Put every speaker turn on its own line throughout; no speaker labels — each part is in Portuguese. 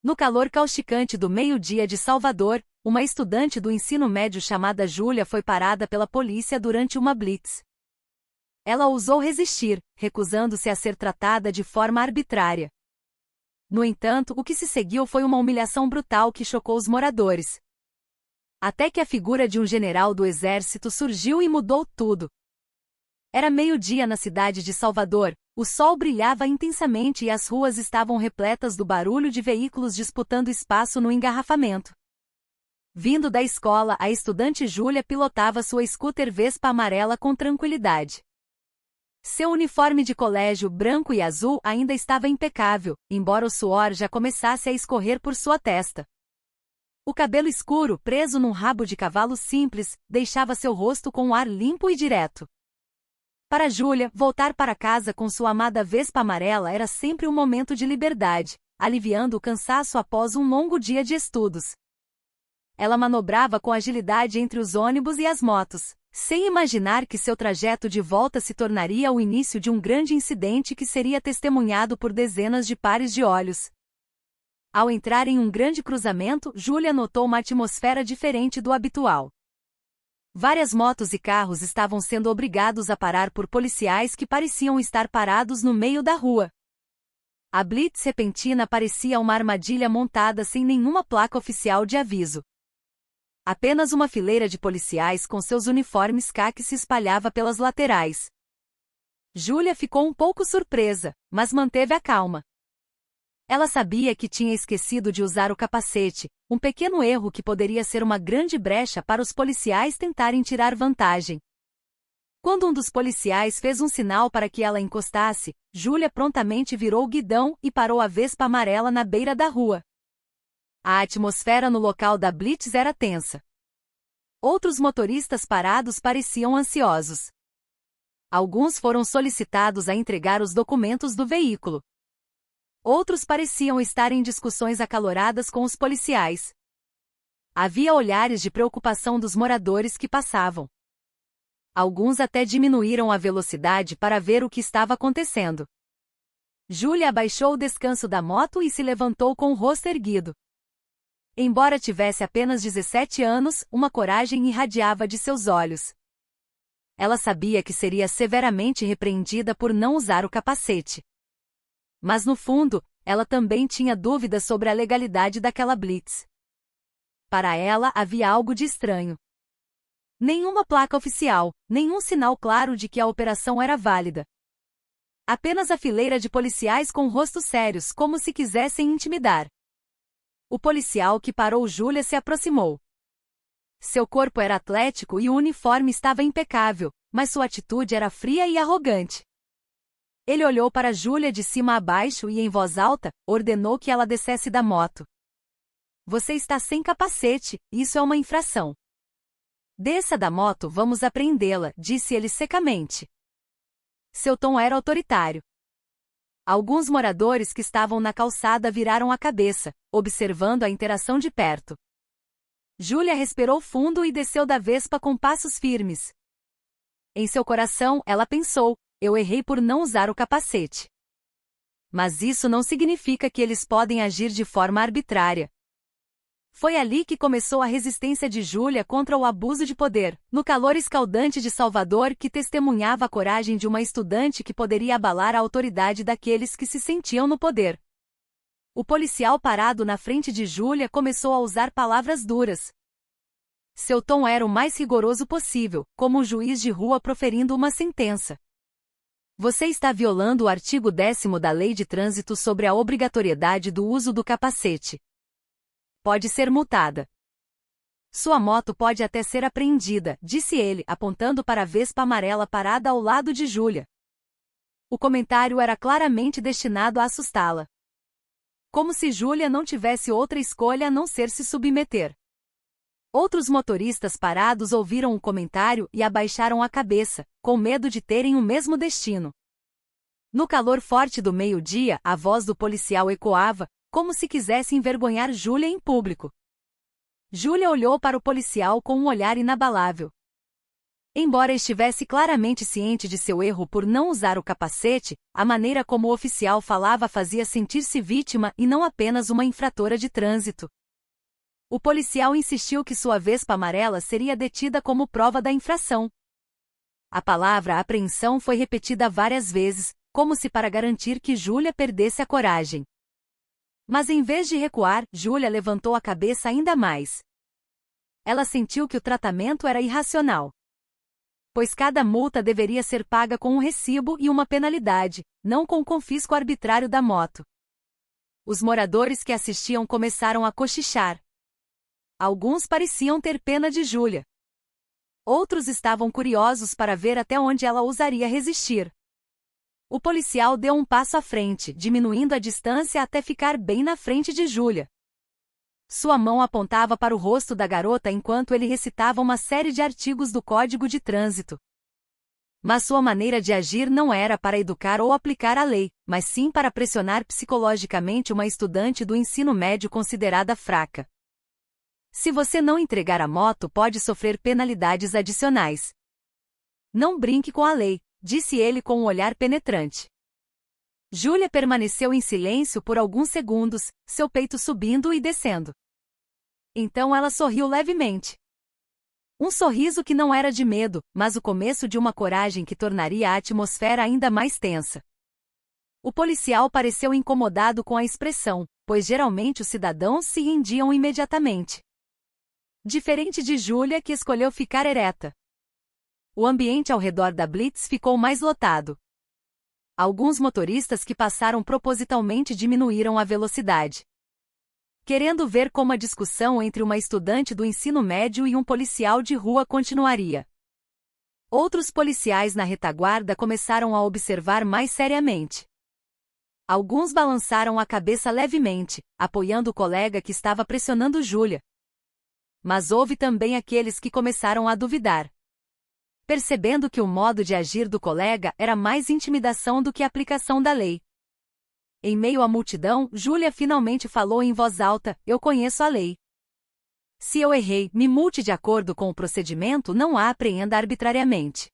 No calor causticante do meio-dia de Salvador, uma estudante do ensino médio chamada Júlia foi parada pela polícia durante uma blitz. Ela ousou resistir, recusando-se a ser tratada de forma arbitrária. No entanto, o que se seguiu foi uma humilhação brutal que chocou os moradores. Até que a figura de um general do exército surgiu e mudou tudo. Era meio-dia na cidade de Salvador, o sol brilhava intensamente e as ruas estavam repletas do barulho de veículos disputando espaço no engarrafamento. Vindo da escola, a estudante Júlia pilotava sua scooter Vespa amarela com tranquilidade. Seu uniforme de colégio branco e azul ainda estava impecável, embora o suor já começasse a escorrer por sua testa. O cabelo escuro, preso num rabo de cavalo simples, deixava seu rosto com um ar limpo e direto. Para Júlia, voltar para casa com sua amada Vespa amarela era sempre um momento de liberdade, aliviando o cansaço após um longo dia de estudos. Ela manobrava com agilidade entre os ônibus e as motos, sem imaginar que seu trajeto de volta se tornaria o início de um grande incidente que seria testemunhado por dezenas de pares de olhos. Ao entrar em um grande cruzamento, Júlia notou uma atmosfera diferente do habitual. Várias motos e carros estavam sendo obrigados a parar por policiais que pareciam estar parados no meio da rua. A blitz repentina parecia uma armadilha montada sem nenhuma placa oficial de aviso. Apenas uma fileira de policiais com seus uniformes caqui se espalhava pelas laterais. Júlia ficou um pouco surpresa, mas manteve a calma. Ela sabia que tinha esquecido de usar o capacete, um pequeno erro que poderia ser uma grande brecha para os policiais tentarem tirar vantagem. Quando um dos policiais fez um sinal para que ela encostasse, Júlia prontamente virou o guidão e parou a Vespa amarela na beira da rua. A atmosfera no local da blitz era tensa. Outros motoristas parados pareciam ansiosos. Alguns foram solicitados a entregar os documentos do veículo. Outros pareciam estar em discussões acaloradas com os policiais. Havia olhares de preocupação dos moradores que passavam. Alguns até diminuíram a velocidade para ver o que estava acontecendo. Júlia abaixou o descanso da moto e se levantou com o rosto erguido. Embora tivesse apenas 17 anos, uma coragem irradiava de seus olhos. Ela sabia que seria severamente repreendida por não usar o capacete. Mas no fundo, ela também tinha dúvidas sobre a legalidade daquela blitz. Para ela havia algo de estranho. Nenhuma placa oficial, nenhum sinal claro de que a operação era válida. Apenas a fileira de policiais com rostos sérios, como se quisessem intimidar. O policial que parou Júlia se aproximou. Seu corpo era atlético e o uniforme estava impecável, mas sua atitude era fria e arrogante. Ele olhou para Júlia de cima a baixo e, em voz alta, ordenou que ela descesse da moto. Você está sem capacete, isso é uma infração. Desça da moto, vamos apreendê-la, disse ele secamente. Seu tom era autoritário. Alguns moradores que estavam na calçada viraram a cabeça, observando a interação de perto. Júlia respirou fundo e desceu da Vespa com passos firmes. Em seu coração, ela pensou, eu errei por não usar o capacete. Mas isso não significa que eles podem agir de forma arbitrária. Foi ali que começou a resistência de Júlia contra o abuso de poder, no calor escaldante de Salvador que testemunhava a coragem de uma estudante que poderia abalar a autoridade daqueles que se sentiam no poder. O policial parado na frente de Júlia começou a usar palavras duras. Seu tom era o mais rigoroso possível, como um juiz de rua proferindo uma sentença. Você está violando o artigo 10º da Lei de Trânsito sobre a obrigatoriedade do uso do capacete. Pode ser multada. Sua moto pode até ser apreendida, disse ele, apontando para a Vespa amarela parada ao lado de Júlia. O comentário era claramente destinado a assustá-la. Como se Júlia não tivesse outra escolha a não ser se submeter. Outros motoristas parados ouviram o comentário e abaixaram a cabeça, com medo de terem o mesmo destino. No calor forte do meio-dia, a voz do policial ecoava, como se quisesse envergonhar Júlia em público. Júlia olhou para o policial com um olhar inabalável. Embora estivesse claramente ciente de seu erro por não usar o capacete, a maneira como o oficial falava fazia sentir-se vítima e não apenas uma infratora de trânsito. O policial insistiu que sua Vespa amarela seria detida como prova da infração. A palavra apreensão foi repetida várias vezes, como se para garantir que Júlia perdesse a coragem. Mas em vez de recuar, Júlia levantou a cabeça ainda mais. Ela sentiu que o tratamento era irracional. Pois cada multa deveria ser paga com um recibo e uma penalidade, não com o confisco arbitrário da moto. Os moradores que assistiam começaram a cochichar. Alguns pareciam ter pena de Júlia. Outros estavam curiosos para ver até onde ela ousaria resistir. O policial deu um passo à frente, diminuindo a distância até ficar bem na frente de Júlia. Sua mão apontava para o rosto da garota enquanto ele recitava uma série de artigos do Código de Trânsito. Mas sua maneira de agir não era para educar ou aplicar a lei, mas sim para pressionar psicologicamente uma estudante do ensino médio considerada fraca. Se você não entregar a moto, pode sofrer penalidades adicionais. Não brinque com a lei, disse ele com um olhar penetrante. Júlia permaneceu em silêncio por alguns segundos, seu peito subindo e descendo. Então ela sorriu levemente. Um sorriso que não era de medo, mas o começo de uma coragem que tornaria a atmosfera ainda mais tensa. O policial pareceu incomodado com a expressão, pois geralmente os cidadãos se rendiam imediatamente. Diferente de Júlia, que escolheu ficar ereta. O ambiente ao redor da Blitz ficou mais lotado. Alguns motoristas que passaram propositalmente diminuíram a velocidade, querendo ver como a discussão entre uma estudante do ensino médio e um policial de rua continuaria. Outros policiais na retaguarda começaram a observar mais seriamente. Alguns balançaram a cabeça levemente, apoiando o colega que estava pressionando Júlia. Mas houve também aqueles que começaram a duvidar, percebendo que o modo de agir do colega era mais intimidação do que aplicação da lei. Em meio à multidão, Júlia finalmente falou em voz alta: "Eu conheço a lei. Se eu errei, me multe de acordo com o procedimento, não a apreenda arbitrariamente.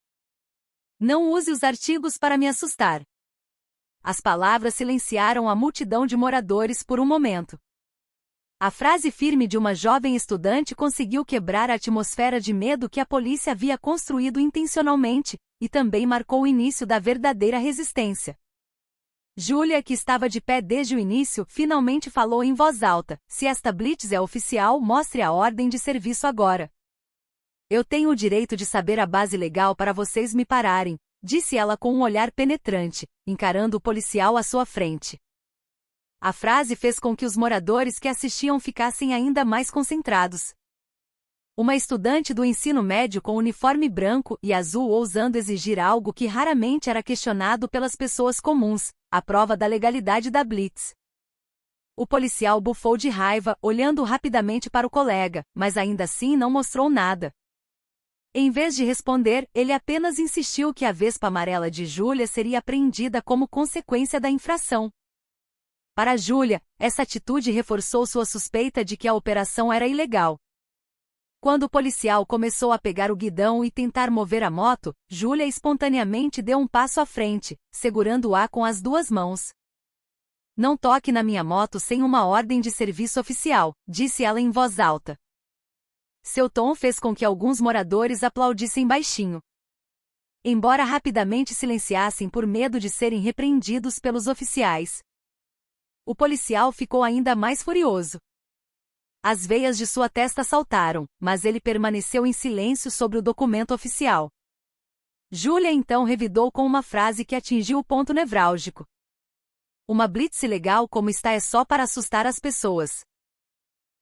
Não use os artigos para me assustar." As palavras silenciaram a multidão de moradores por um momento. A frase firme de uma jovem estudante conseguiu quebrar a atmosfera de medo que a polícia havia construído intencionalmente, e também marcou o início da verdadeira resistência. Júlia, que estava de pé desde o início, finalmente falou em voz alta: "Se esta blitz é oficial, mostre a ordem de serviço agora. Eu tenho o direito de saber a base legal para vocês me pararem", disse ela com um olhar penetrante, encarando o policial à sua frente. A frase fez com que os moradores que assistiam ficassem ainda mais concentrados. Uma estudante do ensino médio com uniforme branco e azul ousando exigir algo que raramente era questionado pelas pessoas comuns, a prova da legalidade da blitz. O policial bufou de raiva, olhando rapidamente para o colega, mas ainda assim não mostrou nada. Em vez de responder, ele apenas insistiu que a Vespa amarela de Júlia seria apreendida como consequência da infração. Para Júlia, essa atitude reforçou sua suspeita de que a operação era ilegal. Quando o policial começou a pegar o guidão e tentar mover a moto, Júlia espontaneamente deu um passo à frente, segurando-a com as duas mãos. "Não toque na minha moto sem uma ordem de serviço oficial", disse ela em voz alta. Seu tom fez com que alguns moradores aplaudissem baixinho, embora rapidamente silenciassem por medo de serem repreendidos pelos oficiais. O policial ficou ainda mais furioso. As veias de sua testa saltaram, mas ele permaneceu em silêncio sobre o documento oficial. Júlia então revidou com uma frase que atingiu o ponto nevrálgico: "Uma blitz ilegal como está é só para assustar as pessoas.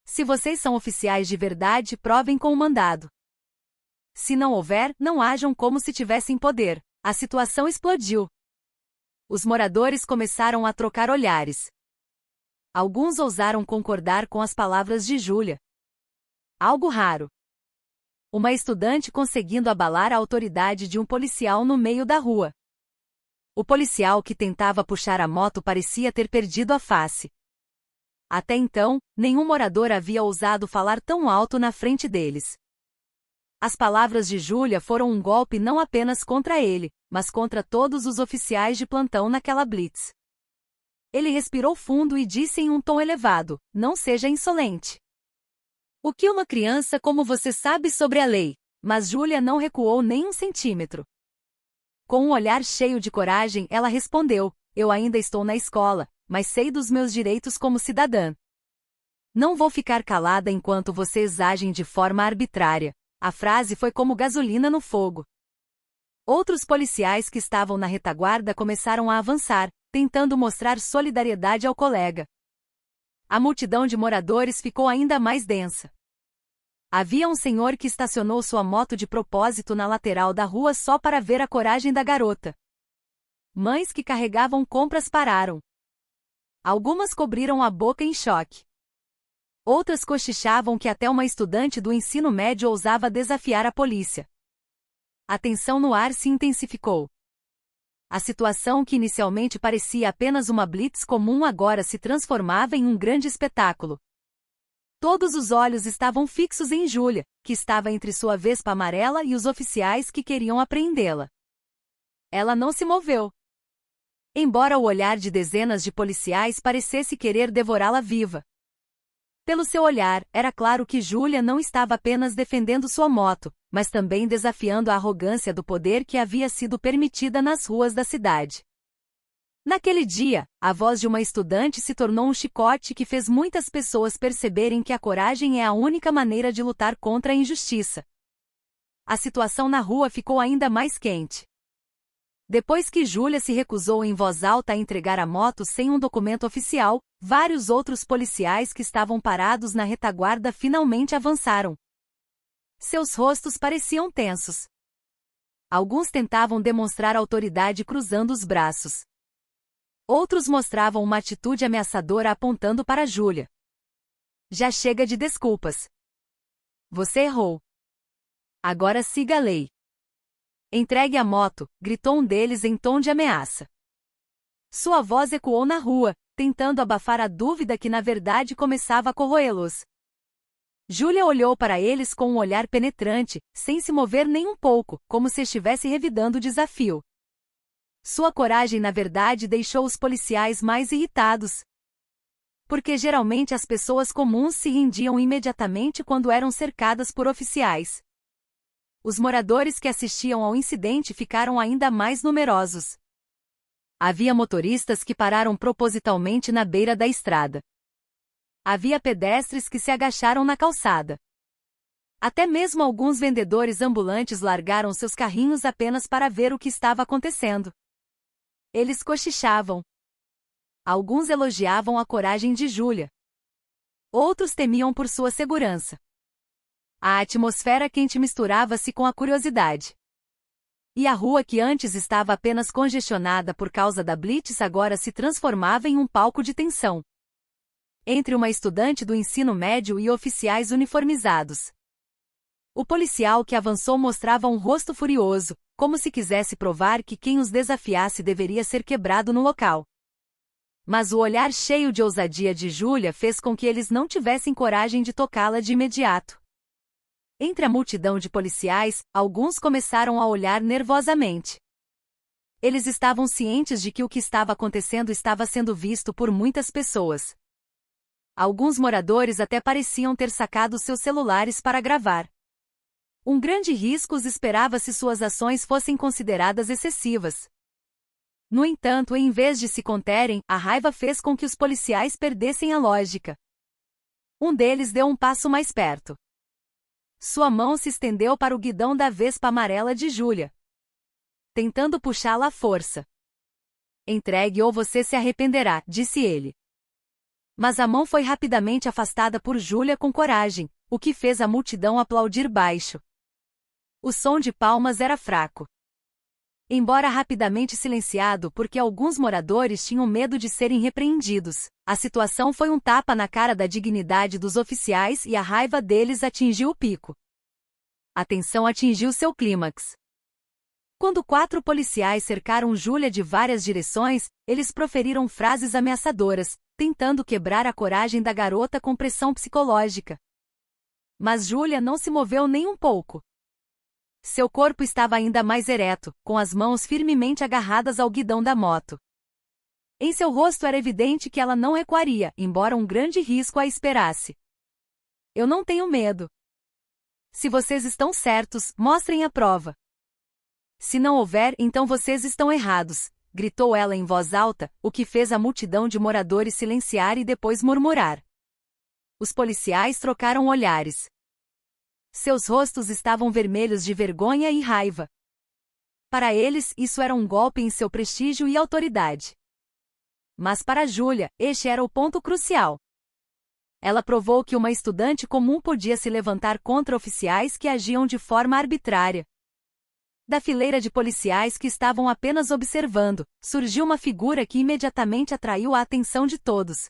Se vocês são oficiais de verdade, provem com o mandado. Se não houver, não ajam como se tivessem poder." A situação explodiu. Os moradores começaram a trocar olhares. Alguns ousaram concordar com as palavras de Júlia. Algo raro. Uma estudante conseguindo abalar a autoridade de um policial no meio da rua. O policial que tentava puxar a moto parecia ter perdido a face. Até então, nenhum morador havia ousado falar tão alto na frente deles. As palavras de Júlia foram um golpe não apenas contra ele, mas contra todos os oficiais de plantão naquela blitz. Ele respirou fundo e disse em um tom elevado: "Não seja insolente. O que uma criança como você sabe sobre a lei?" Mas Júlia não recuou nem um centímetro. Com um olhar cheio de coragem, ela respondeu: "Eu ainda estou na escola, mas sei dos meus direitos como cidadã. Não vou ficar calada enquanto vocês agem de forma arbitrária." A frase foi como gasolina no fogo. Outros policiais que estavam na retaguarda começaram a avançar, tentando mostrar solidariedade ao colega. A multidão de moradores ficou ainda mais densa. Havia um senhor que estacionou sua moto de propósito na lateral da rua só para ver a coragem da garota. Mães que carregavam compras pararam. Algumas cobriram a boca em choque. Outras cochichavam que até uma estudante do ensino médio ousava desafiar a polícia. A tensão no ar se intensificou. A situação que inicialmente parecia apenas uma blitz comum agora se transformava em um grande espetáculo. Todos os olhos estavam fixos em Júlia, que estava entre sua Vespa amarela e os oficiais que queriam apreendê-la. Ela não se moveu. Embora o olhar de dezenas de policiais parecesse querer devorá-la viva. Pelo seu olhar, era claro que Júlia não estava apenas defendendo sua moto, mas também desafiando a arrogância do poder que havia sido permitida nas ruas da cidade. Naquele dia, a voz de uma estudante se tornou um chicote que fez muitas pessoas perceberem que a coragem é a única maneira de lutar contra a injustiça. A situação na rua ficou ainda mais quente. Depois que Júlia se recusou em voz alta a entregar a moto sem um documento oficial, vários outros policiais que estavam parados na retaguarda finalmente avançaram. Seus rostos pareciam tensos. Alguns tentavam demonstrar autoridade cruzando os braços. Outros mostravam uma atitude ameaçadora apontando para Júlia. "Já chega de desculpas. Você errou. Agora siga a lei." "Entregue a moto", gritou um deles em tom de ameaça. Sua voz ecoou na rua, tentando abafar a dúvida que na verdade começava a corroê-los. Júlia olhou para eles com um olhar penetrante, sem se mover nem um pouco, como se estivesse revidando o desafio. Sua coragem na verdade deixou os policiais mais irritados. Porque geralmente as pessoas comuns se rendiam imediatamente quando eram cercadas por oficiais. Os moradores que assistiam ao incidente ficaram ainda mais numerosos. Havia motoristas que pararam propositalmente na beira da estrada. Havia pedestres que se agacharam na calçada. Até mesmo alguns vendedores ambulantes largaram seus carrinhos apenas para ver o que estava acontecendo. Eles cochichavam. Alguns elogiavam a coragem de Júlia. Outros temiam por sua segurança. A atmosfera quente misturava-se com a curiosidade. E a rua que antes estava apenas congestionada por causa da blitz agora se transformava em um palco de tensão. Entre uma estudante do ensino médio e oficiais uniformizados. O policial que avançou mostrava um rosto furioso, como se quisesse provar que quem os desafiasse deveria ser quebrado no local. Mas o olhar cheio de ousadia de Júlia fez com que eles não tivessem coragem de tocá-la de imediato. Entre a multidão de policiais, alguns começaram a olhar nervosamente. Eles estavam cientes de que o que estava acontecendo estava sendo visto por muitas pessoas. Alguns moradores até pareciam ter sacado seus celulares para gravar. Um grande risco os esperava se suas ações fossem consideradas excessivas. No entanto, em vez de se conterem, a raiva fez com que os policiais perdessem a lógica. Um deles deu um passo mais perto. Sua mão se estendeu para o guidão da Vespa amarela de Júlia, tentando puxá-la à força. "Entregue ou você se arrependerá", disse ele. Mas a mão foi rapidamente afastada por Júlia com coragem, o que fez a multidão aplaudir baixo. O som de palmas era fraco. Embora rapidamente silenciado porque alguns moradores tinham medo de serem repreendidos, a situação foi um tapa na cara da dignidade dos oficiais e a raiva deles atingiu o pico. A tensão atingiu seu clímax. Quando 4 policiais cercaram Júlia de várias direções, eles proferiram frases ameaçadoras, tentando quebrar a coragem da garota com pressão psicológica. Mas Júlia não se moveu nem um pouco. Seu corpo estava ainda mais ereto, com as mãos firmemente agarradas ao guidão da moto. Em seu rosto era evidente que ela não recuaria, embora um grande risco a esperasse. Eu não tenho medo. Se vocês estão certos, mostrem a prova. Se não houver, então vocês estão errados, gritou ela em voz alta, o que fez a multidão de moradores silenciar e depois murmurar. Os policiais trocaram olhares. Seus rostos estavam vermelhos de vergonha e raiva. Para eles, isso era um golpe em seu prestígio e autoridade. Mas para Julia, este era o ponto crucial. Ela provou que uma estudante comum podia se levantar contra oficiais que agiam de forma arbitrária. Da fileira de policiais que estavam apenas observando, surgiu uma figura que imediatamente atraiu a atenção de todos.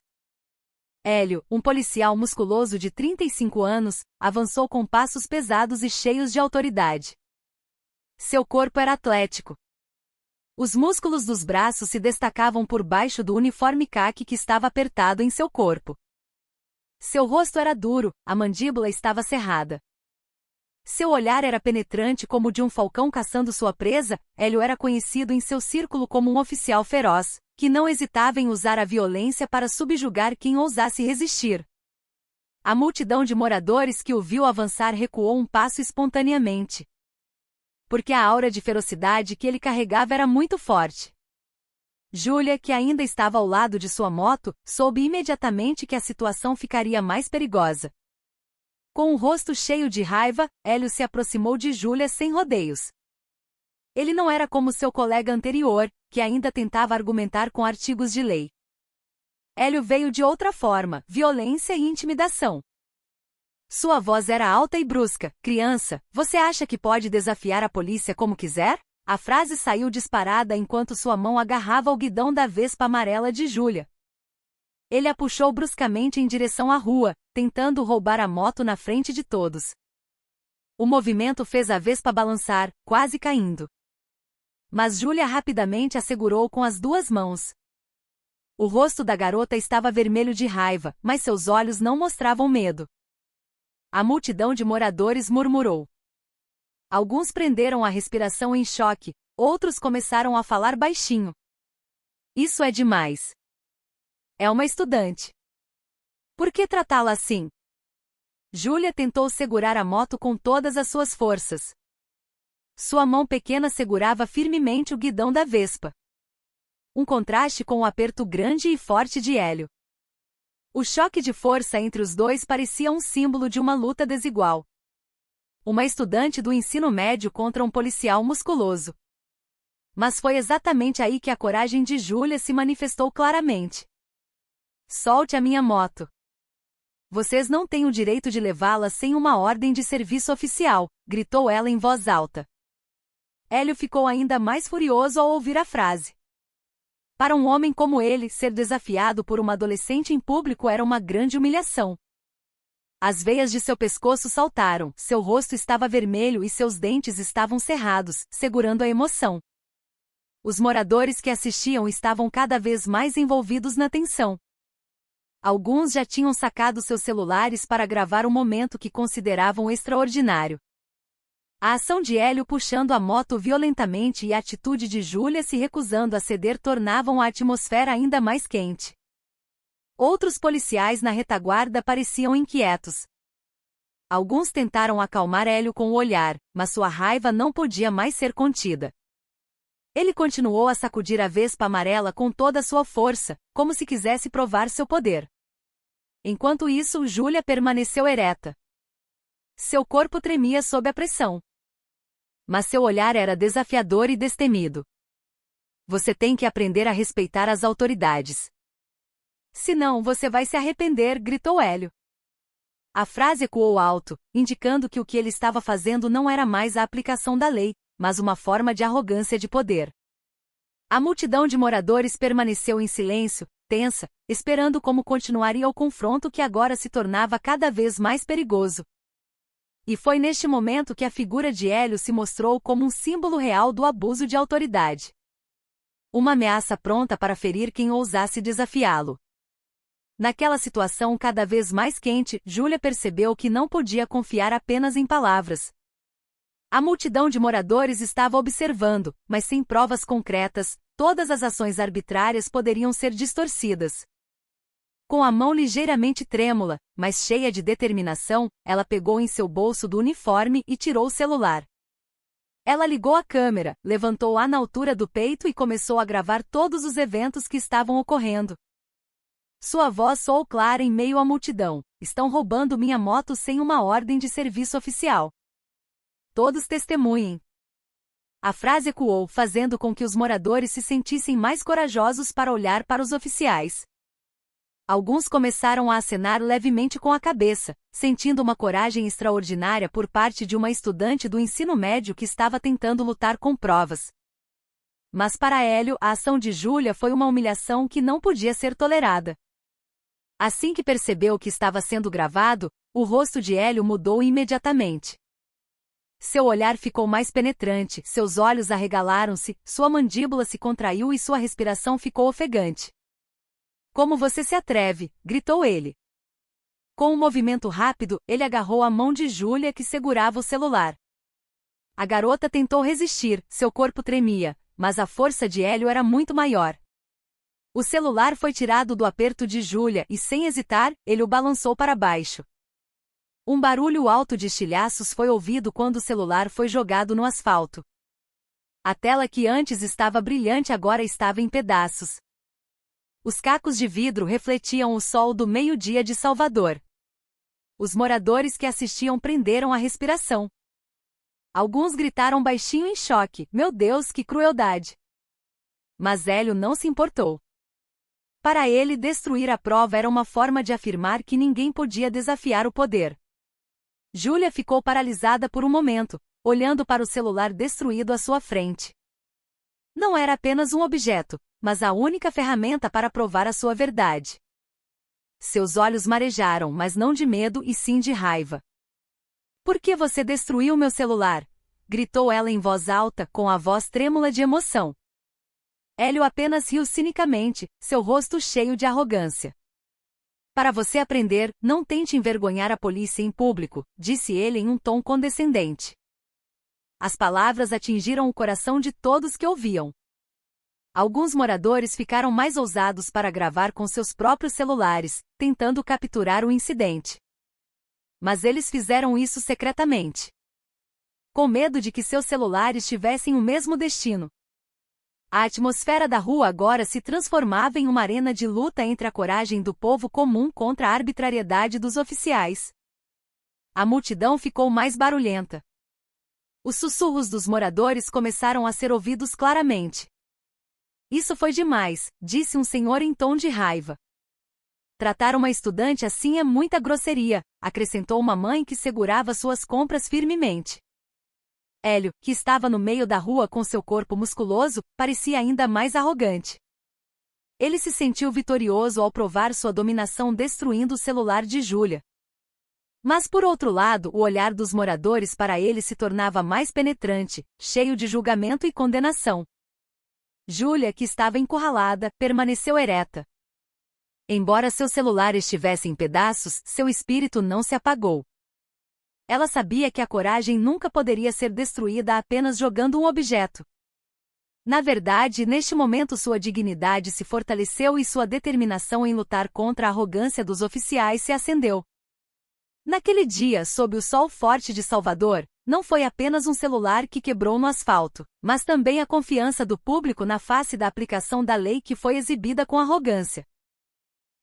Hélio, um policial musculoso de 35 anos, avançou com passos pesados e cheios de autoridade. Seu corpo era atlético. Os músculos dos braços se destacavam por baixo do uniforme caqui que estava apertado em seu corpo. Seu rosto era duro, a mandíbula estava cerrada. Seu olhar era penetrante como o de um falcão caçando sua presa. Hélio era conhecido em seu círculo como um oficial feroz, que não hesitava em usar a violência para subjugar quem ousasse resistir. A multidão de moradores que o viu avançar recuou um passo espontaneamente. Porque a aura de ferocidade que ele carregava era muito forte. Julia, que ainda estava ao lado de sua moto, soube imediatamente que a situação ficaria mais perigosa. Com o rosto cheio de raiva, Hélio se aproximou de Julia sem rodeios. Ele não era como seu colega anterior, que ainda tentava argumentar com artigos de lei. Hélio veio de outra forma, violência e intimidação. Sua voz era alta e brusca. Criança, você acha que pode desafiar a polícia como quiser? A frase saiu disparada enquanto sua mão agarrava o guidão da Vespa amarela de Julia. Ele a puxou bruscamente em direção à rua, tentando roubar a moto na frente de todos. O movimento fez a Vespa balançar, quase caindo. Mas Julia rapidamente a segurou com as duas mãos. O rosto da garota estava vermelho de raiva, mas seus olhos não mostravam medo. A multidão de moradores murmurou. Alguns prenderam a respiração em choque, outros começaram a falar baixinho. Isso é demais. É uma estudante. Por que tratá-la assim? Julia tentou segurar a moto com todas as suas forças. Sua mão pequena segurava firmemente o guidão da Vespa. Um contraste com o aperto grande e forte de Hélio. O choque de força entre os dois parecia um símbolo de uma luta desigual. Uma estudante do ensino médio contra um policial musculoso. Mas foi exatamente aí que a coragem de Julia se manifestou claramente. Solte a minha moto. Vocês não têm o direito de levá-la sem uma ordem de serviço oficial, gritou ela em voz alta. Hélio ficou ainda mais furioso ao ouvir a frase. Para um homem como ele, ser desafiado por uma adolescente em público era uma grande humilhação. As veias de seu pescoço saltaram, seu rosto estava vermelho e seus dentes estavam cerrados, segurando a emoção. Os moradores que assistiam estavam cada vez mais envolvidos na tensão. Alguns já tinham sacado seus celulares para gravar o momento que consideravam extraordinário. A ação de Hélio puxando a moto violentamente e a atitude de Julia se recusando a ceder tornavam a atmosfera ainda mais quente. Outros policiais na retaguarda pareciam inquietos. Alguns tentaram acalmar Hélio com o olhar, mas sua raiva não podia mais ser contida. Ele continuou a sacudir a Vespa amarela com toda a sua força, como se quisesse provar seu poder. Enquanto isso, Julia permaneceu ereta. Seu corpo tremia sob a pressão. Mas seu olhar era desafiador e destemido. Você tem que aprender a respeitar as autoridades. Senão você vai se arrepender, gritou Hélio. A frase ecoou alto, indicando que o que ele estava fazendo não era mais a aplicação da lei, mas uma forma de arrogância de poder. A multidão de moradores permaneceu em silêncio, tensa, esperando como continuaria o confronto que agora se tornava cada vez mais perigoso. E foi neste momento que a figura de Hélio se mostrou como um símbolo real do abuso de autoridade. Uma ameaça pronta para ferir quem ousasse desafiá-lo. Naquela situação cada vez mais quente, Julia percebeu que não podia confiar apenas em palavras. A multidão de moradores estava observando, mas sem provas concretas, todas as ações arbitrárias poderiam ser distorcidas. Com a mão ligeiramente trêmula, mas cheia de determinação, ela pegou em seu bolso do uniforme e tirou o celular. Ela ligou a câmera, levantou-a na altura do peito e começou a gravar todos os eventos que estavam ocorrendo. Sua voz soou clara em meio à multidão: "Estão roubando minha moto sem uma ordem de serviço oficial. Todos testemunhem." A frase ecoou, fazendo com que os moradores se sentissem mais corajosos para olhar para os oficiais. Alguns começaram a acenar levemente com a cabeça, sentindo uma coragem extraordinária por parte de uma estudante do ensino médio que estava tentando lutar com provas. Mas para Hélio, a ação de Júlia foi uma humilhação que não podia ser tolerada. Assim que percebeu que estava sendo gravado, o rosto de Hélio mudou imediatamente. Seu olhar ficou mais penetrante, seus olhos arregalaram-se, sua mandíbula se contraiu e sua respiração ficou ofegante. "Como você se atreve?" gritou ele. Com um movimento rápido, ele agarrou a mão de Júlia que segurava o celular. A garota tentou resistir, seu corpo tremia, mas a força de Hélio era muito maior. O celular foi tirado do aperto de Júlia e, sem hesitar, ele o balançou para baixo. Um barulho alto de estilhaços foi ouvido quando o celular foi jogado no asfalto. A tela que antes estava brilhante agora estava em pedaços. Os cacos de vidro refletiam o sol do meio-dia de Salvador. Os moradores que assistiam prenderam a respiração. Alguns gritaram baixinho em choque: "Meu Deus, que crueldade!" Mas Hélio não se importou. Para ele, destruir a prova era uma forma de afirmar que ninguém podia desafiar o poder. Júlia ficou paralisada por um momento, olhando para o celular destruído à sua frente. Não era apenas um objeto, mas a única ferramenta para provar a sua verdade. Seus olhos marejaram, mas não de medo e sim de raiva. "Por que você destruiu meu celular?" gritou ela em voz alta, com a voz trêmula de emoção. Hélio apenas riu cinicamente, seu rosto cheio de arrogância. "Para você aprender, não tente envergonhar a polícia em público", disse ele em um tom condescendente. As palavras atingiram o coração de todos que ouviam. Alguns moradores ficaram mais ousados para gravar com seus próprios celulares, tentando capturar o incidente. Mas eles fizeram isso secretamente, com medo de que seus celulares tivessem o mesmo destino. A atmosfera da rua agora se transformava em uma arena de luta entre a coragem do povo comum contra a arbitrariedade dos oficiais. A multidão ficou mais barulhenta. Os sussurros dos moradores começaram a ser ouvidos claramente. "Isso foi demais", disse um senhor em tom de raiva. "Tratar uma estudante assim é muita grosseria", acrescentou uma mãe que segurava suas compras firmemente. Hélio, que estava no meio da rua com seu corpo musculoso, parecia ainda mais arrogante. Ele se sentiu vitorioso ao provar sua dominação destruindo o celular de Júlia. Mas por outro lado, o olhar dos moradores para ele se tornava mais penetrante, cheio de julgamento e condenação. Júlia, que estava encurralada, permaneceu ereta. Embora seu celular estivesse em pedaços, seu espírito não se apagou. Ela sabia que a coragem nunca poderia ser destruída apenas jogando um objeto. Na verdade, neste momento sua dignidade se fortaleceu e sua determinação em lutar contra a arrogância dos oficiais se acendeu. Naquele dia, sob o sol forte de Salvador, não foi apenas um celular que quebrou no asfalto, mas também a confiança do público na face da aplicação da lei que foi exibida com arrogância.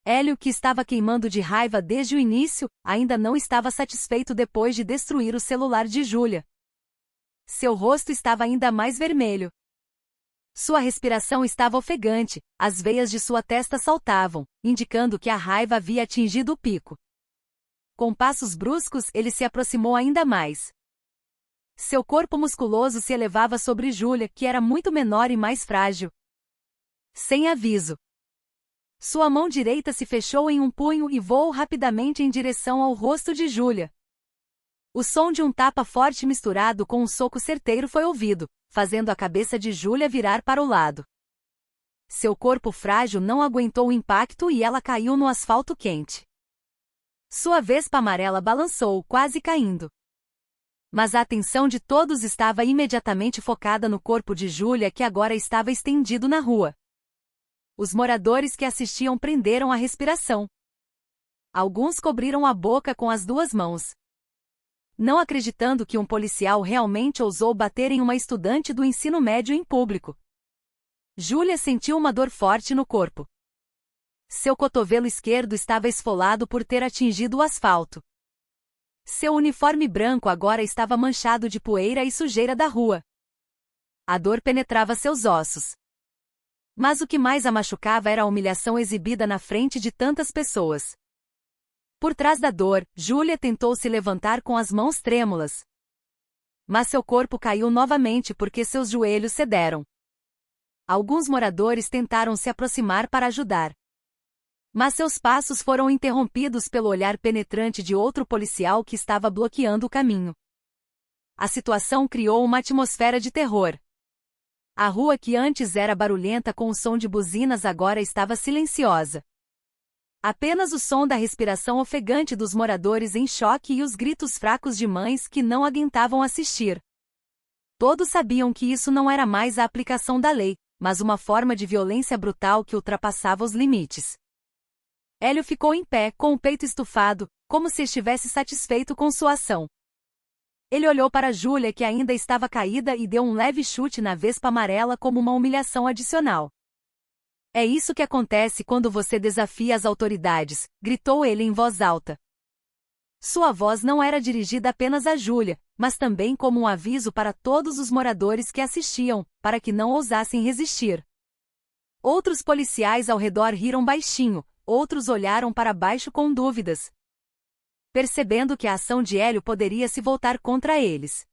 Hélio, que estava queimando de raiva desde o início, ainda não estava satisfeito depois de destruir o celular de Júlia. Seu rosto estava ainda mais vermelho. Sua respiração estava ofegante, as veias de sua testa saltavam, indicando que a raiva havia atingido o pico. Com passos bruscos, ele se aproximou ainda mais. Seu corpo musculoso se elevava sobre Júlia, que era muito menor e mais frágil. Sem aviso, sua mão direita se fechou em um punho e voou rapidamente em direção ao rosto de Júlia. O som de um tapa forte misturado com um soco certeiro foi ouvido, fazendo a cabeça de Júlia virar para o lado. Seu corpo frágil não aguentou o impacto e ela caiu no asfalto quente. Sua vespa amarela balançou, quase caindo. Mas a atenção de todos estava imediatamente focada no corpo de Júlia, que agora estava estendido na rua. Os moradores que assistiam prenderam a respiração. Alguns cobriram a boca com as duas mãos, não acreditando que um policial realmente ousou bater em uma estudante do ensino médio em público. Júlia sentiu uma dor forte no corpo. Seu cotovelo esquerdo estava esfolado por ter atingido o asfalto. Seu uniforme branco agora estava manchado de poeira e sujeira da rua. A dor penetrava seus ossos. Mas o que mais a machucava era a humilhação exibida na frente de tantas pessoas. Por trás da dor, Júlia tentou se levantar com as mãos trêmulas. Mas seu corpo caiu novamente porque seus joelhos cederam. Alguns moradores tentaram se aproximar para ajudar. Mas seus passos foram interrompidos pelo olhar penetrante de outro policial que estava bloqueando o caminho. A situação criou uma atmosfera de terror. A rua que antes era barulhenta com o som de buzinas agora estava silenciosa. Apenas o som da respiração ofegante dos moradores em choque e os gritos fracos de mães que não aguentavam assistir. Todos sabiam que isso não era mais a aplicação da lei, mas uma forma de violência brutal que ultrapassava os limites. Hélio ficou em pé, com o peito estufado, como se estivesse satisfeito com sua ação. Ele olhou para Júlia, que ainda estava caída, e deu um leve chute na vespa amarela como uma humilhação adicional. É isso que acontece quando você desafia as autoridades, gritou ele em voz alta. Sua voz não era dirigida apenas a Júlia, mas também como um aviso para todos os moradores que assistiam, para que não ousassem resistir. Outros policiais ao redor riram baixinho, outros olharam para baixo com dúvidas, percebendo que a ação de Hélio poderia se voltar contra eles.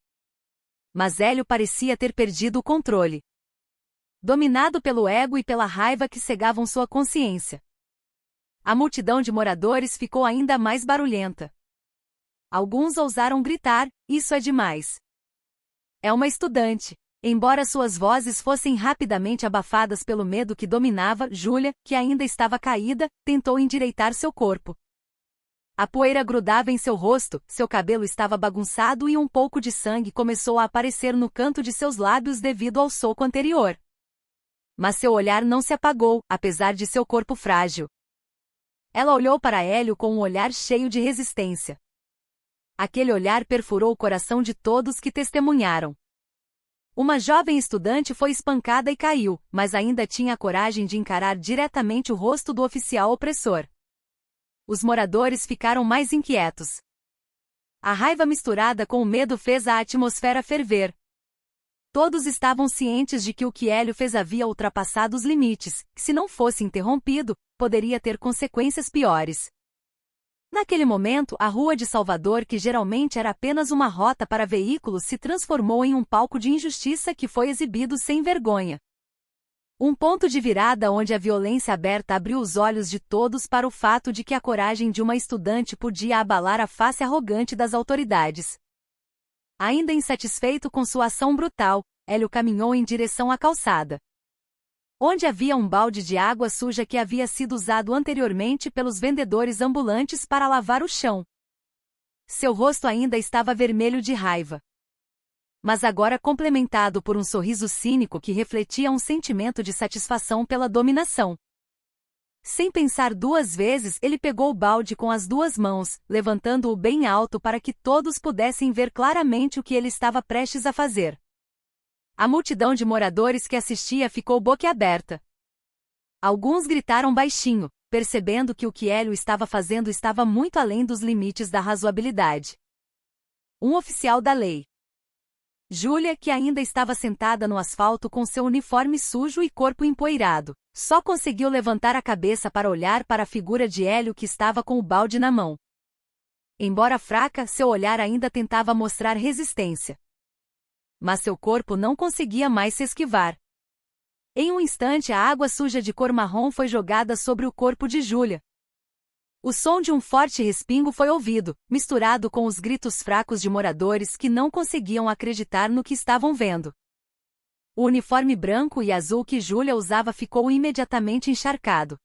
Mas Hélio parecia ter perdido o controle, dominado pelo ego e pela raiva que cegavam sua consciência. A multidão de moradores ficou ainda mais barulhenta. Alguns ousaram gritar: "Isso é demais! É uma estudante!" Embora suas vozes fossem rapidamente abafadas pelo medo que dominava, Júlia, que ainda estava caída, tentou endireitar seu corpo. A poeira grudava em seu rosto, seu cabelo estava bagunçado e um pouco de sangue começou a aparecer no canto de seus lábios devido ao soco anterior. Mas seu olhar não se apagou, apesar de seu corpo frágil. Ela olhou para Hélio com um olhar cheio de resistência. Aquele olhar perfurou o coração de todos que testemunharam. Uma jovem estudante foi espancada e caiu, mas ainda tinha a coragem de encarar diretamente o rosto do oficial opressor. Os moradores ficaram mais inquietos. A raiva misturada com o medo fez a atmosfera ferver. Todos estavam cientes de que o que Hélio fez havia ultrapassado os limites, que se não fosse interrompido, poderia ter consequências piores. Naquele momento, a Rua de Salvador, que geralmente era apenas uma rota para veículos, se transformou em um palco de injustiça que foi exibido sem vergonha. Um ponto de virada onde a violência aberta abriu os olhos de todos para o fato de que a coragem de uma estudante podia abalar a face arrogante das autoridades. Ainda insatisfeito com sua ação brutal, Hélio caminhou em direção à calçada, onde havia um balde de água suja que havia sido usado anteriormente pelos vendedores ambulantes para lavar o chão. Seu rosto ainda estava vermelho de raiva, mas agora complementado por um sorriso cínico que refletia um sentimento de satisfação pela dominação. Sem pensar duas vezes, ele pegou o balde com as duas mãos, levantando-o bem alto para que todos pudessem ver claramente o que ele estava prestes a fazer. A multidão de moradores que assistia ficou boquiaberta. Alguns gritaram baixinho, percebendo que o que Hélio estava fazendo estava muito além dos limites da razoabilidade. Um oficial da lei. Júlia, que ainda estava sentada no asfalto com seu uniforme sujo e corpo empoeirado, só conseguiu levantar a cabeça para olhar para a figura de Hélio que estava com o balde na mão. Embora fraca, seu olhar ainda tentava mostrar resistência. Mas seu corpo não conseguia mais se esquivar. Em um instante, a água suja de cor marrom foi jogada sobre o corpo de Júlia. O som de um forte respingo foi ouvido, misturado com os gritos fracos de moradores que não conseguiam acreditar no que estavam vendo. O uniforme branco e azul que Júlia usava ficou imediatamente encharcado.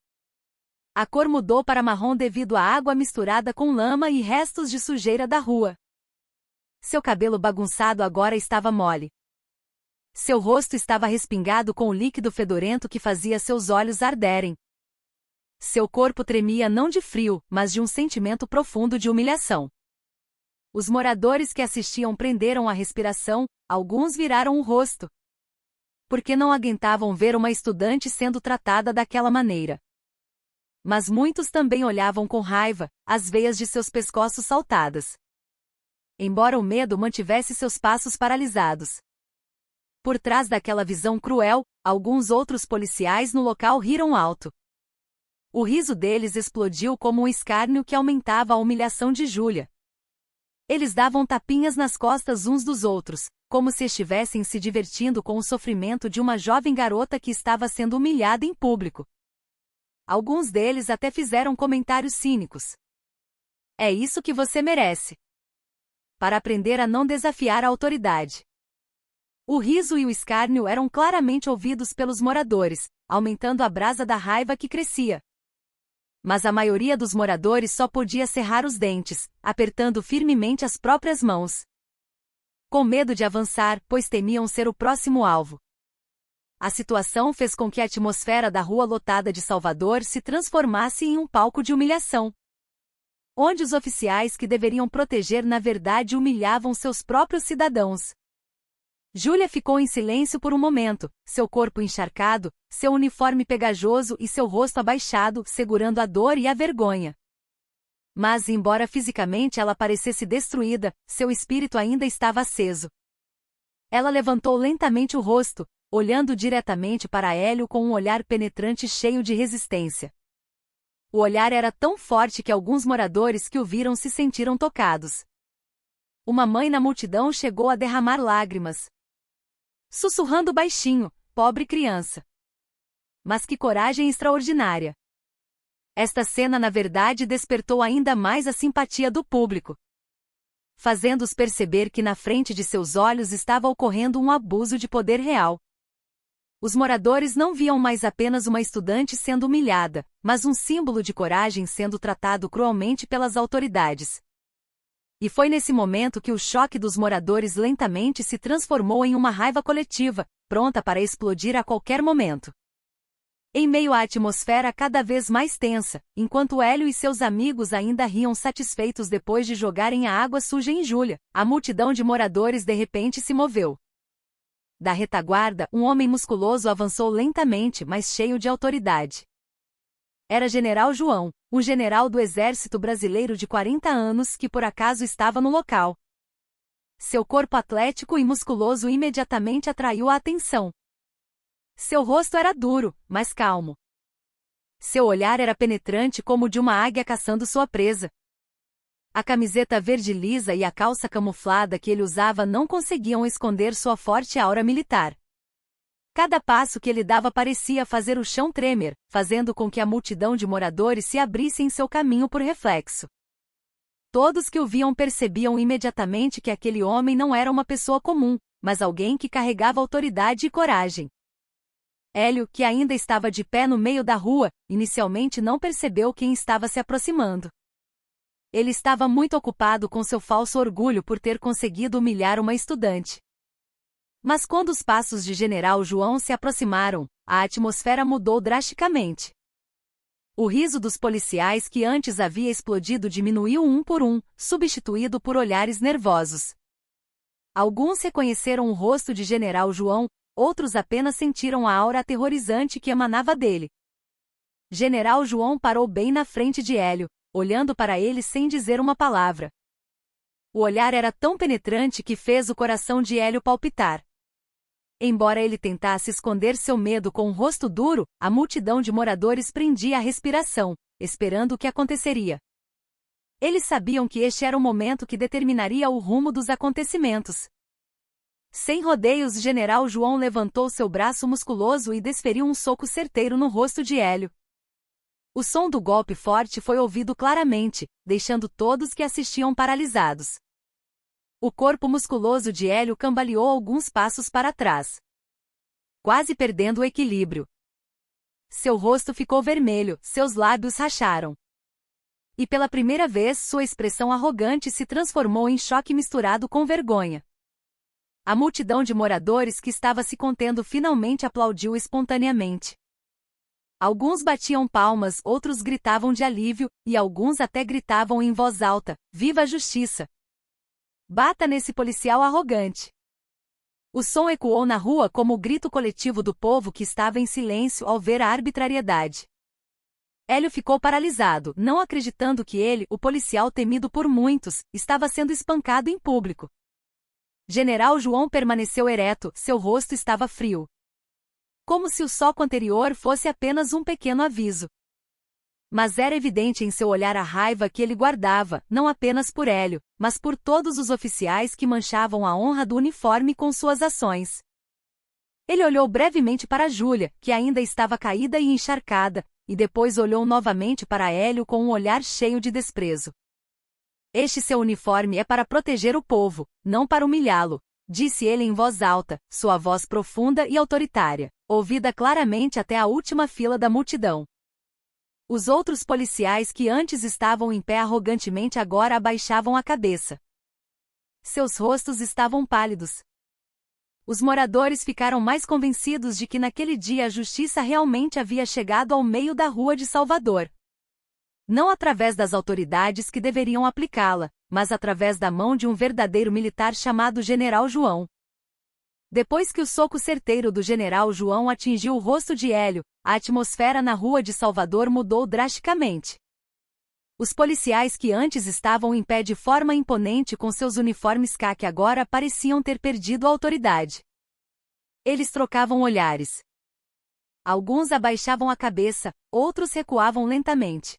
A cor mudou para marrom devido à água misturada com lama e restos de sujeira da rua. Seu cabelo bagunçado agora estava mole. Seu rosto estava respingado com o líquido fedorento que fazia seus olhos arderem. Seu corpo tremia não de frio, mas de um sentimento profundo de humilhação. Os moradores que assistiam prenderam a respiração, alguns viraram o rosto. Porque não aguentavam ver uma estudante sendo tratada daquela maneira. Mas muitos também olhavam com raiva, as veias de seus pescoços saltadas. Embora o medo mantivesse seus passos paralisados. Por trás daquela visão cruel, alguns outros policiais no local riram alto. O riso deles explodiu como um escárnio que aumentava a humilhação de Júlia. Eles davam tapinhas nas costas uns dos outros, como se estivessem se divertindo com o sofrimento de uma jovem garota que estava sendo humilhada em público. Alguns deles até fizeram comentários cínicos. É isso que você merece. Para aprender a não desafiar a autoridade. O riso e o escárnio eram claramente ouvidos pelos moradores, aumentando a brasa da raiva que crescia. Mas a maioria dos moradores só podia cerrar os dentes, apertando firmemente as próprias mãos. Com medo de avançar, pois temiam ser o próximo alvo. A situação fez com que a atmosfera da rua lotada de Salvador se transformasse em um palco de humilhação. Onde os oficiais que deveriam proteger na verdade humilhavam seus próprios cidadãos. Júlia ficou em silêncio por um momento, seu corpo encharcado, seu uniforme pegajoso e seu rosto abaixado, segurando a dor e a vergonha. Mas, embora fisicamente ela parecesse destruída, seu espírito ainda estava aceso. Ela levantou lentamente o rosto, olhando diretamente para Hélio com um olhar penetrante cheio de resistência. O olhar era tão forte que alguns moradores que o viram se sentiram tocados. Uma mãe na multidão chegou a derramar lágrimas. Sussurrando baixinho, pobre criança. Mas que coragem extraordinária. Esta cena na verdade despertou ainda mais a simpatia do público, fazendo-os perceber que na frente de seus olhos estava ocorrendo um abuso de poder real. Os moradores não viam mais apenas uma estudante sendo humilhada, mas um símbolo de coragem sendo tratado cruelmente pelas autoridades. E foi nesse momento que o choque dos moradores lentamente se transformou em uma raiva coletiva, pronta para explodir a qualquer momento. Em meio à atmosfera cada vez mais tensa, enquanto Hélio e seus amigos ainda riam satisfeitos depois de jogarem a água suja em Júlia, a multidão de moradores de repente se moveu. Da retaguarda, um homem musculoso avançou lentamente, mas cheio de autoridade. Era General João, um general do exército brasileiro de 40 anos que por acaso estava no local. Seu corpo atlético e musculoso imediatamente atraiu a atenção. Seu rosto era duro, mas calmo. Seu olhar era penetrante como o de uma águia caçando sua presa. A camiseta verde lisa e a calça camuflada que ele usava não conseguiam esconder sua forte aura militar. Cada passo que ele dava parecia fazer o chão tremer, fazendo com que a multidão de moradores se abrisse em seu caminho por reflexo. Todos que o viam percebiam imediatamente que aquele homem não era uma pessoa comum, mas alguém que carregava autoridade e coragem. Hélio, que ainda estava de pé no meio da rua, inicialmente não percebeu quem estava se aproximando. Ele estava muito ocupado com seu falso orgulho por ter conseguido humilhar uma estudante. Mas quando os passos de General João se aproximaram, a atmosfera mudou drasticamente. O riso dos policiais que antes havia explodido diminuiu um por um, substituído por olhares nervosos. Alguns reconheceram o rosto de General João, outros apenas sentiram a aura aterrorizante que emanava dele. General João parou bem na frente de Hélio, olhando para ele sem dizer uma palavra. O olhar era tão penetrante que fez o coração de Hélio palpitar. Embora ele tentasse esconder seu medo com um rosto duro, a multidão de moradores prendia a respiração, esperando o que aconteceria. Eles sabiam que este era o momento que determinaria o rumo dos acontecimentos. Sem rodeios, General João levantou seu braço musculoso e desferiu um soco certeiro no rosto de Hélio. O som do golpe forte foi ouvido claramente, deixando todos que assistiam paralisados. O corpo musculoso de Hélio cambaleou alguns passos para trás, quase perdendo o equilíbrio. Seu rosto ficou vermelho, seus lábios racharam. E pela primeira vez sua expressão arrogante se transformou em choque misturado com vergonha. A multidão de moradores que estava se contendo finalmente aplaudiu espontaneamente. Alguns batiam palmas, outros gritavam de alívio, e alguns até gritavam em voz alta: "Viva a justiça! Bata nesse policial arrogante!" O som ecoou na rua como o grito coletivo do povo que estava em silêncio ao ver a arbitrariedade. Hélio ficou paralisado, não acreditando que ele, o policial temido por muitos, estava sendo espancado em público. General João permaneceu ereto, seu rosto estava frio. Como se o soco anterior fosse apenas um pequeno aviso. Mas era evidente em seu olhar a raiva que ele guardava, não apenas por Hélio, mas por todos os oficiais que manchavam a honra do uniforme com suas ações. Ele olhou brevemente para Júlia, que ainda estava caída e encharcada, e depois olhou novamente para Hélio com um olhar cheio de desprezo. "Este seu uniforme é para proteger o povo, não para humilhá-lo", disse ele em voz alta, sua voz profunda e autoritária, ouvida claramente até a última fila da multidão. Os outros policiais que antes estavam em pé arrogantemente agora abaixavam a cabeça. Seus rostos estavam pálidos. Os moradores ficaram mais convencidos de que naquele dia a justiça realmente havia chegado ao meio da rua de Salvador. Não através das autoridades que deveriam aplicá-la, mas através da mão de um verdadeiro militar chamado General João. Depois que o soco certeiro do General João atingiu o rosto de Hélio, a atmosfera na rua de Salvador mudou drasticamente. Os policiais que antes estavam em pé de forma imponente com seus uniformes caque agora pareciam ter perdido a autoridade. Eles trocavam olhares. Alguns abaixavam a cabeça, outros recuavam lentamente.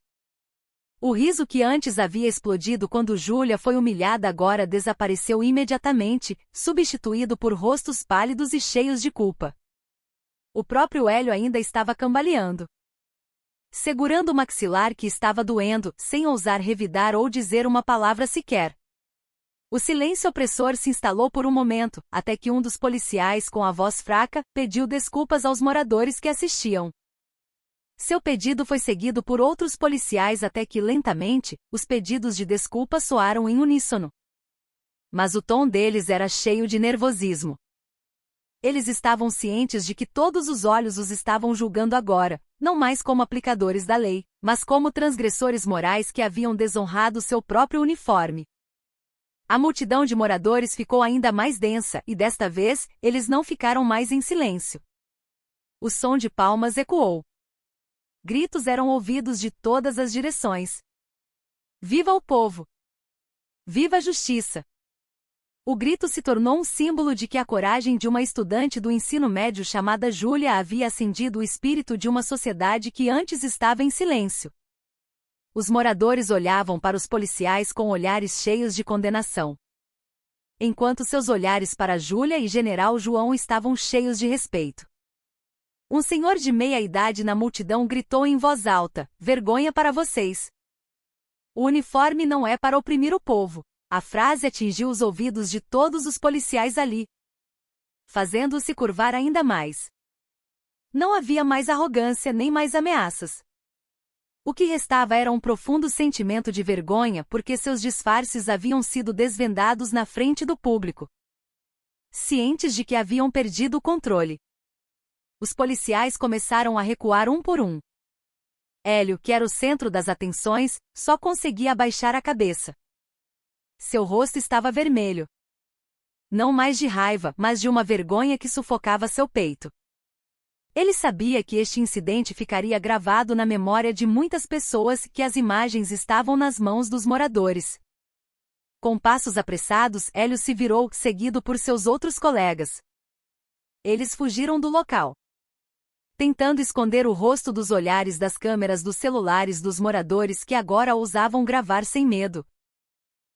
O riso que antes havia explodido quando Júlia foi humilhada agora desapareceu imediatamente, substituído por rostos pálidos e cheios de culpa. O próprio Hélio ainda estava cambaleando. Segurando o maxilar que estava doendo, sem ousar revidar ou dizer uma palavra sequer. O silêncio opressor se instalou por um momento, até que um dos policiais com a voz fraca, pediu desculpas aos moradores que assistiam. Seu pedido foi seguido por outros policiais até que, lentamente, os pedidos de desculpa soaram em uníssono. Mas o tom deles era cheio de nervosismo. Eles estavam cientes de que todos os olhos os estavam julgando agora, não mais como aplicadores da lei, mas como transgressores morais que haviam desonrado seu próprio uniforme. A multidão de moradores ficou ainda mais densa e, desta vez, eles não ficaram mais em silêncio. O som de palmas ecoou. Gritos eram ouvidos de todas as direções. "Viva o povo! Viva a justiça!" O grito se tornou um símbolo de que a coragem de uma estudante do ensino médio chamada Júlia havia acendido o espírito de uma sociedade que antes estava em silêncio. Os moradores olhavam para os policiais com olhares cheios de condenação. Enquanto seus olhares para Júlia e General João estavam cheios de respeito. Um senhor de meia-idade na multidão gritou em voz alta: "Vergonha para vocês! O uniforme não é para oprimir o povo." A frase atingiu os ouvidos de todos os policiais ali, fazendo-os se curvar ainda mais. Não havia mais arrogância nem mais ameaças. O que restava era um profundo sentimento de vergonha porque seus disfarces haviam sido desvendados na frente do público. Cientes de que haviam perdido o controle. Os policiais começaram a recuar um por um. Hélio, que era o centro das atenções, só conseguia abaixar a cabeça. Seu rosto estava vermelho. Não mais de raiva, mas de uma vergonha que sufocava seu peito. Ele sabia que este incidente ficaria gravado na memória de muitas pessoas e que as imagens estavam nas mãos dos moradores. Com passos apressados, Hélio se virou, seguido por seus outros colegas. Eles fugiram do local. Tentando esconder o rosto dos olhares das câmeras dos celulares dos moradores que agora ousavam gravar sem medo.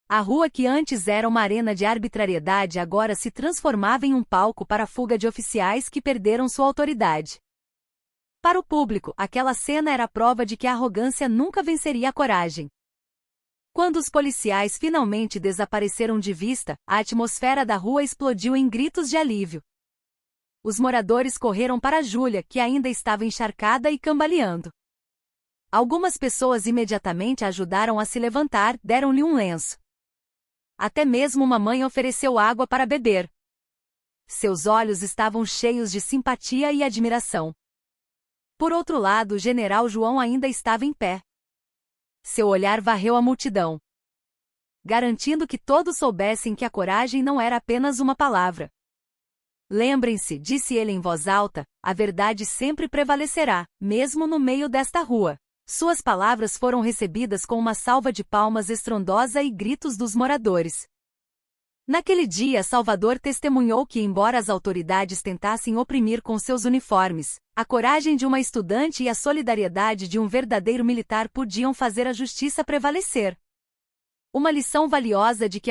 A rua que antes era uma arena de arbitrariedade agora se transformava em um palco para a fuga de oficiais que perderam sua autoridade. Para o público, aquela cena era a prova de que a arrogância nunca venceria a coragem. Quando os policiais finalmente desapareceram de vista, a atmosfera da rua explodiu em gritos de alívio. Os moradores correram para Júlia, que ainda estava encharcada e cambaleando. Algumas pessoas imediatamente ajudaram a se levantar, deram-lhe um lenço. Até mesmo uma mãe ofereceu água para beber. Seus olhos estavam cheios de simpatia e admiração. Por outro lado, o general João ainda estava em pé. Seu olhar varreu a multidão, garantindo que todos soubessem que a coragem não era apenas uma palavra. Lembrem-se, disse ele em voz alta, a verdade sempre prevalecerá, mesmo no meio desta rua. Suas palavras foram recebidas com uma salva de palmas estrondosa e gritos dos moradores. Naquele dia, Salvador testemunhou que, embora as autoridades tentassem oprimir com seus uniformes, a coragem de uma estudante e a solidariedade de um verdadeiro militar podiam fazer a justiça prevalecer. Uma lição valiosa de que